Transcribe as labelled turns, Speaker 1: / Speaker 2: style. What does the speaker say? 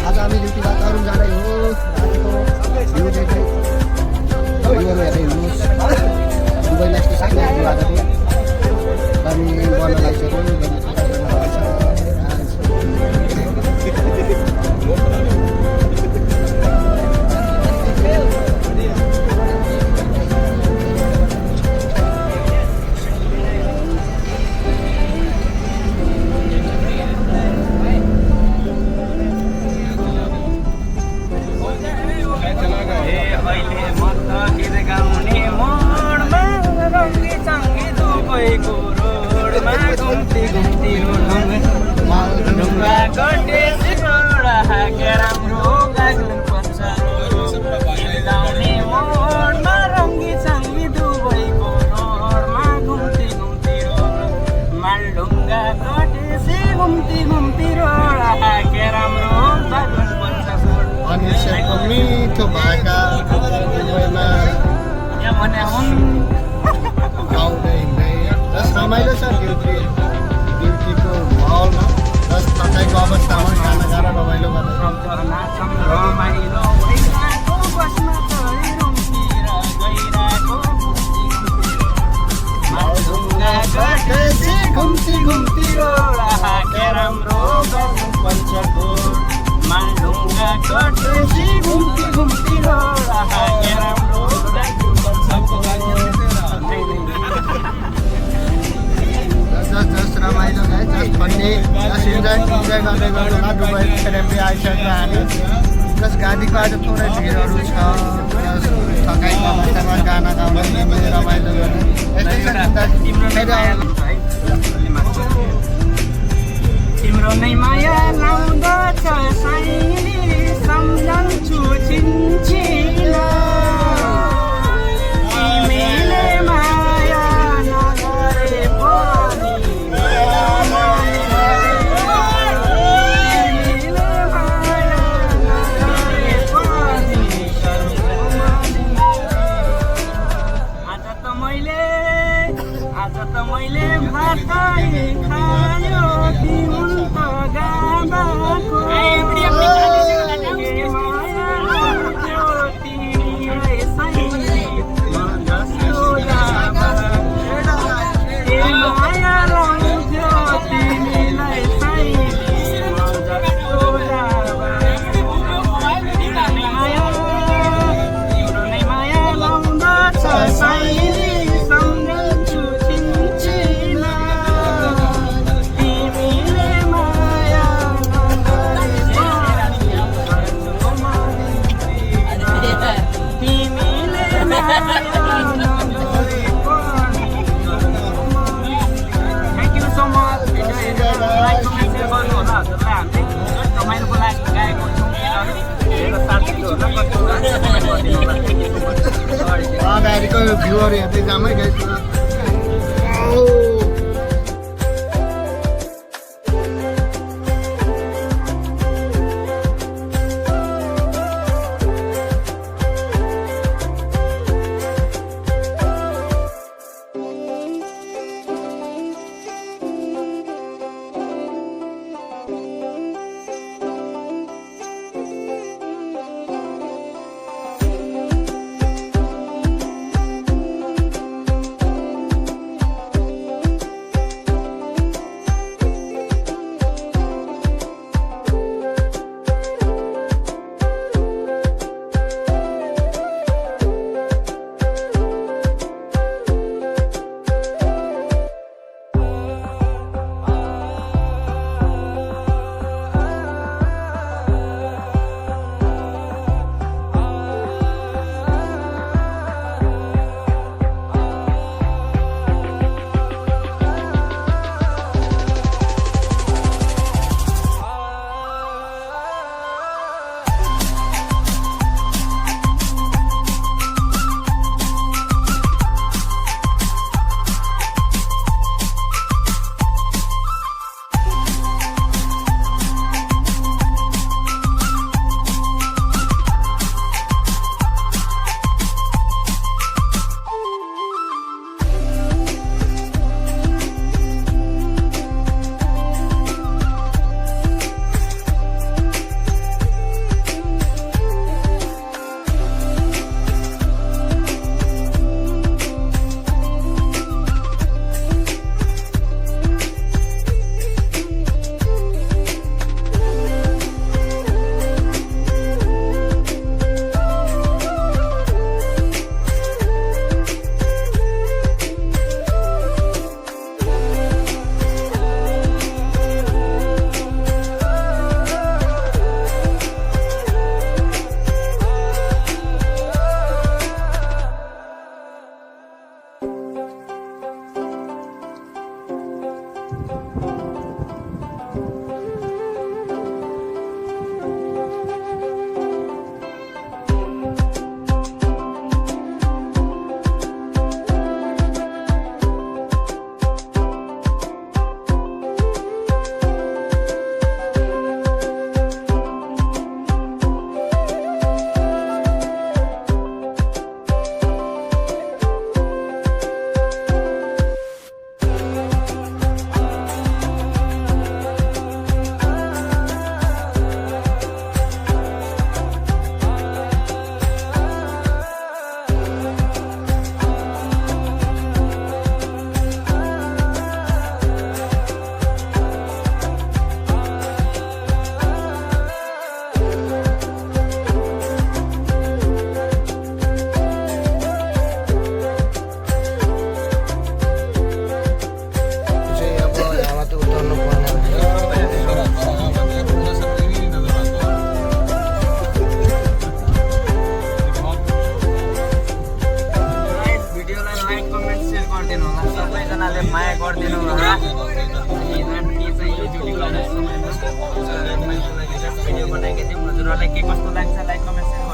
Speaker 1: आज आम्ही ड्युटीला तरुण जाँदै हो आजको भ्यूहरू हेर्दै हुनुहोस् दुबईलाई यस्तो साथीहरू आजको हामी गर्न लागिसक्यो मिठो भाका गाउँदै रमाइलो छ ड्युटीको माहौलमा जस तपाईँको अवस्थामा खाना खाएर रमाइलो रमाइलो भन्ने इन्जोय गर्दै गर्दा दुबई फेरि आइसक्यो हामी प्लस गाडीको आज थोरै भिडहरू छ थकाइको अवस्थामा गाना गाउँदै रमाइलो गर्ने
Speaker 2: तिम्रो नै माया लाउँदछ साइली सम्झन्छु छिनछिना तिमीले माया नगरे पनि आज त मैले भात खायो दिउँ त गाबाको अगाडिको भ्यूहरू हेर्दै जामै गएछ
Speaker 3: कमेन्ट सेयर गरिदिनु होला सबैजनाले माया गरिदिनु होला अनि आन्टी चाहिँ यो ड्युटी गर्ने समयमा भिडियो बनाएका थियौँ हजुरहरूलाई के कस्तो लाग्छ लाइक कमेन्ट